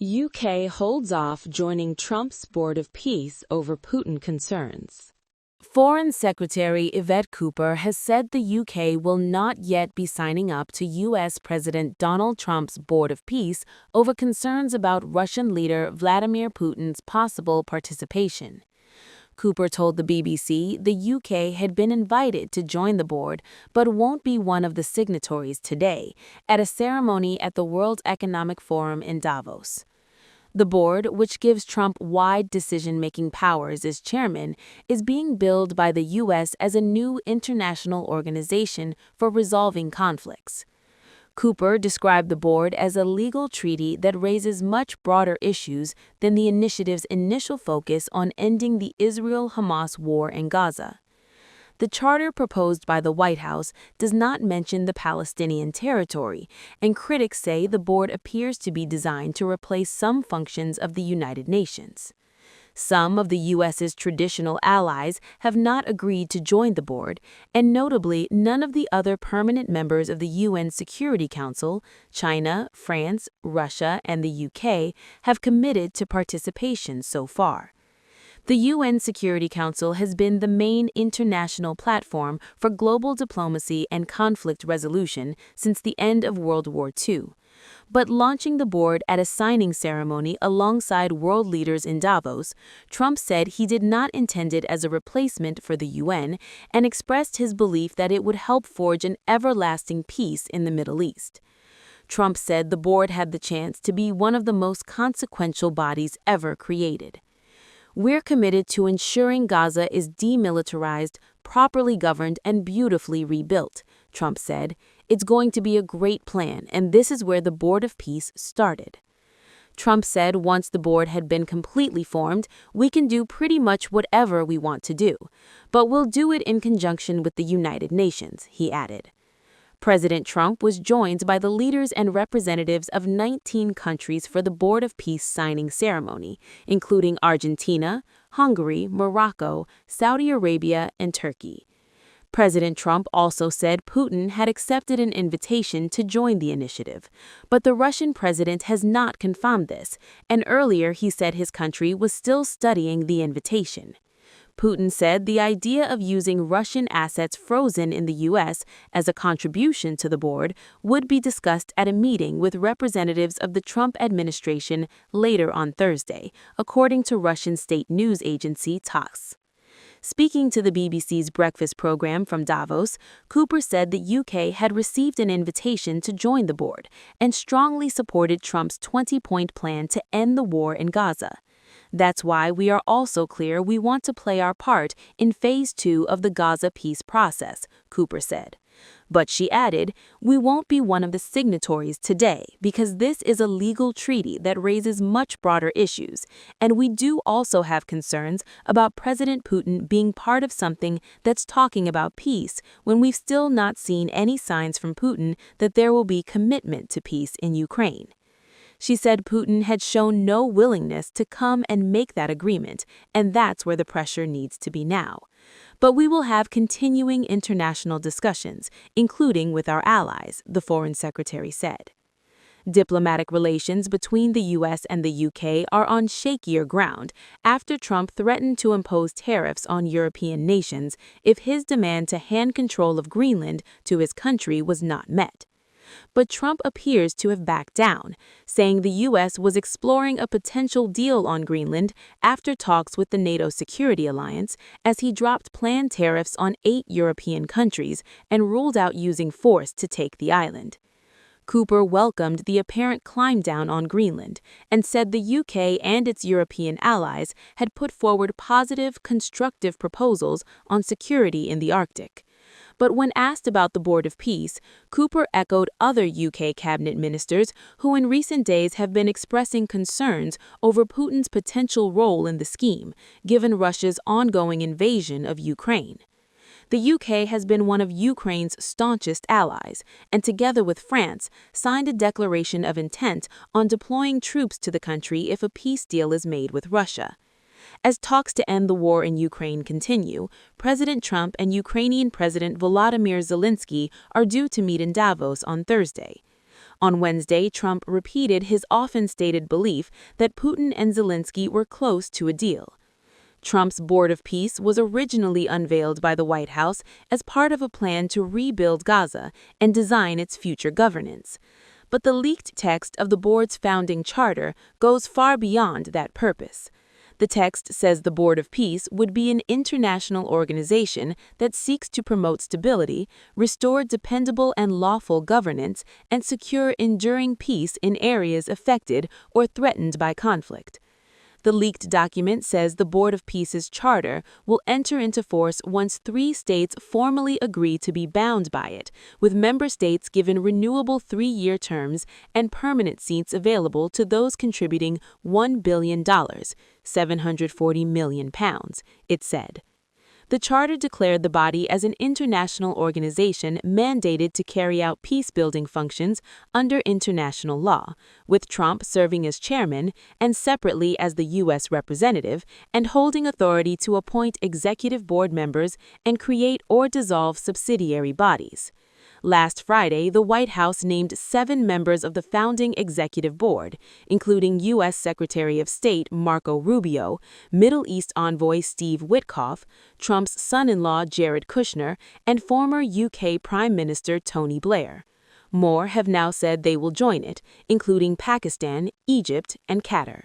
UK holds off joining Trump's Board of Peace over Putin concerns. Foreign Secretary Yvette Cooper has said the UK will not yet be signing up to U.S. President Donald Trump's Board of Peace over concerns about Russian leader Vladimir Putin's possible participation. Cooper told the BBC the UK had been invited to join the board but won't be one of the signatories today at a ceremony at the World Economic Forum in Davos. The board, which gives Trump wide decision-making powers as chairman, is being billed by the U.S. as a new international organization for resolving conflicts. Cooper described the board as a legal treaty that raises much broader issues than the initiative's initial focus on ending the Israel-Hamas war in Gaza. The charter proposed by the White House does not mention the Palestinian territory, and critics say the board appears to be designed to replace some functions of the United Nations. Some of the U.S.'s traditional allies have not agreed to join the board, and notably, none of the other permanent members of the UN Security Council, China, France, Russia, and the UK, have committed to participation so far. The UN Security Council has been the main international platform for global diplomacy and conflict resolution since the end of World War II. But launching the board at a signing ceremony alongside world leaders in Davos, Trump said he did not intend it as a replacement for the UN and expressed his belief that it would help forge an everlasting peace in the Middle East. Trump said the board had the chance to be one of the most consequential bodies ever created. "We're committed to ensuring Gaza is demilitarized, properly governed, and beautifully rebuilt," Trump said. "It's going to be a great plan, and this is where the Board of Peace started." Trump said once the board had been completely formed, "We can do pretty much whatever we want to do, but we'll do it in conjunction with the United Nations," he added. President Trump was joined by the leaders and representatives of 19 countries for the Board of Peace signing ceremony, including Argentina, Hungary, Morocco, Saudi Arabia, and Turkey. President Trump also said Putin had accepted an invitation to join the initiative, but the Russian president has not confirmed this, and earlier he said his country was still studying the invitation. Putin said the idea of using Russian assets frozen in the U.S. as a contribution to the board would be discussed at a meeting with representatives of the Trump administration later on Thursday, according to Russian state news agency TASS. Speaking to the BBC's breakfast program from Davos, Cooper said the UK had received an invitation to join the board and strongly supported Trump's 20-point plan to end the war in Gaza. "That's why we are also clear we want to play our part in Phase 2 of the Gaza peace process," Cooper said. But she added, "We won't be one of the signatories today because this is a legal treaty that raises much broader issues, and we do also have concerns about President Putin being part of something that's talking about peace when we've still not seen any signs from Putin that there will be commitment to peace in Ukraine." She said Putin had shown no willingness to come and make that agreement, and that's where the pressure needs to be now. "But we will have continuing international discussions, including with our allies," the Foreign Secretary said. Diplomatic relations between the U.S. and the UK are on shakier ground after Trump threatened to impose tariffs on European nations if his demand to hand control of Greenland to his country was not met. But Trump appears to have backed down, saying the U.S. was exploring a potential deal on Greenland after talks with the NATO Security Alliance, as he dropped planned tariffs on 8 European countries and ruled out using force to take the island. Cooper welcomed the apparent climb down on Greenland and said the UK and its European allies had put forward positive, constructive proposals on security in the Arctic. But when asked about the Board of Peace, Cooper echoed other UK cabinet ministers who in recent days have been expressing concerns over Putin's potential role in the scheme, given Russia's ongoing invasion of Ukraine. The UK has been one of Ukraine's staunchest allies, and together with France, signed a declaration of intent on deploying troops to the country if a peace deal is made with Russia. As talks to end the war in Ukraine continue, President Trump and Ukrainian President Volodymyr Zelensky are due to meet in Davos on Thursday. On Wednesday, Trump repeated his often-stated belief that Putin and Zelensky were close to a deal. Trump's Board of Peace was originally unveiled by the White House as part of a plan to rebuild Gaza and design its future governance. But the leaked text of the board's founding charter goes far beyond that purpose. The text says the Board of Peace would be an international organization that seeks to promote stability, restore dependable and lawful governance, and secure enduring peace in areas affected or threatened by conflict. The leaked document says the Board of Peace's charter will enter into force once 3 states formally agree to be bound by it, with member states given renewable 3-year terms and permanent seats available to those contributing $1 billion, £740 million, it said. The charter declared the body as an international organization mandated to carry out peace-building functions under international law, with Trump serving as chairman and separately as the U.S. representative, and holding authority to appoint executive board members and create or dissolve subsidiary bodies. Last Friday, the White House named 7 members of the founding executive board, including U.S. Secretary of State Marco Rubio, Middle East envoy Steve Witkoff, Trump's son-in-law Jared Kushner, and former UK Prime Minister Tony Blair. More have now said they will join it, including Pakistan, Egypt, and Qatar.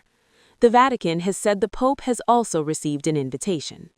The Vatican has said the Pope has also received an invitation.